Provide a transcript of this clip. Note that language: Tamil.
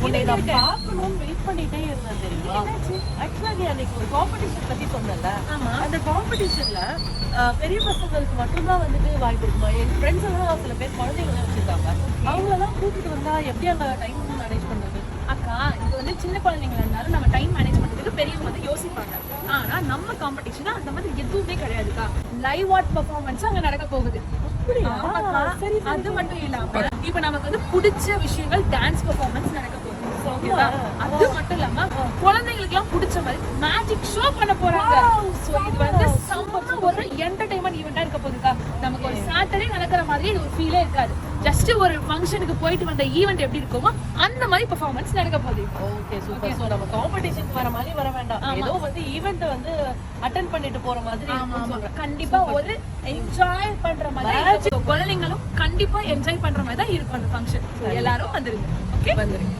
உன்னை நான் பார்க்கணும்னு வெயிட் பண்ணிட்டே இருந்தேன் தெரியுமா? ஆக்சுவலா நீ அன்னைக்கு ஒரு காம்படிஷன் பத்தி சொன்னல, அந்த காம்படிஷன்ல பெரிய பசங்களுக்கு மட்டும்தான் வந்துட்டு வாய்ப்பு இருக்குமா? என் ஃப்ரெண்ட்ஸ் எல்லாம் சில பேர் குழந்தைங்க வச்சிருக்காங்க, அவங்களெல்லாம் கூட்டிட்டு வந்தா எப்படி அந்த டைம் மேனேஜ் பண்றது? அக்கா இது வந்து சின்ன குழந்தைங்களா இருந்தாலும் நம்ம டைம் மேனேஜ் பண்றதுக்கு பெரியவங்க வந்து யோசிப்பாங்க. ஆனா நம்ம காம்படிஷன் அந்த மாதிரி எதுவுமே கிடையாதுக்கா. லைவ் ஆர்ட் பெர்ஃபார்மன்ஸ் அங்க நடக்க போகுது. ஆமாக்கா. அது மட்டும் இல்லாம இப்ப நமக்கு வந்து பிடிச்ச விஷயங்கள் டான்ஸ் பெர்ஃபார்மன்ஸ் நடக்க போகுது. ஓகேவா? அது மட்டும் இல்லாம குழந்தைங்களுக்கு எல்லாம் பிடிச்ச மாதிரி மேஜிக் ஷோ பண்ண போறாங்க. சோ இது வந்து செம்ம ஒரு என்டர்டைன்மெண்ட் ஈவெண்டா இருக்க போகுதுக்கா. நமக்கு ஒரு சாட்டர்டே நடக்கிற மாதிரி இது ஒரு ஃபீலே இருக்காது. ஜஸ்ட் ஒரு ஃபங்க்ஷனுக்கு போயிட்டு வந்த ஈவென்ட் எப்படி இருக்குமோ அந்த மாதிரி பெர்ஃபார்மன்ஸ் நடக்க போகுது. Okay super. சோ நம்ம காம்படிஷனுக்கு வர மாதிரி வர வேண்டாம், ஏதோ வந்து ஈவென்ட் வந்து அட்டெண்ட் பண்ணிட்டு போற மாதிரி இருக்கும்னு சொல்றேன். கண்டிப்பா ஒரு என்ஜாய் பண்ற மாதிரி குழந்தைங்களும் கண்டிப்பா என்ஜாய் பண்ற மாதிரி தான் இருக்கும் அந்த ஃபங்க்ஷன். எல்லாரும் வந்துருங்க. ஓகே, வந்துருங்க.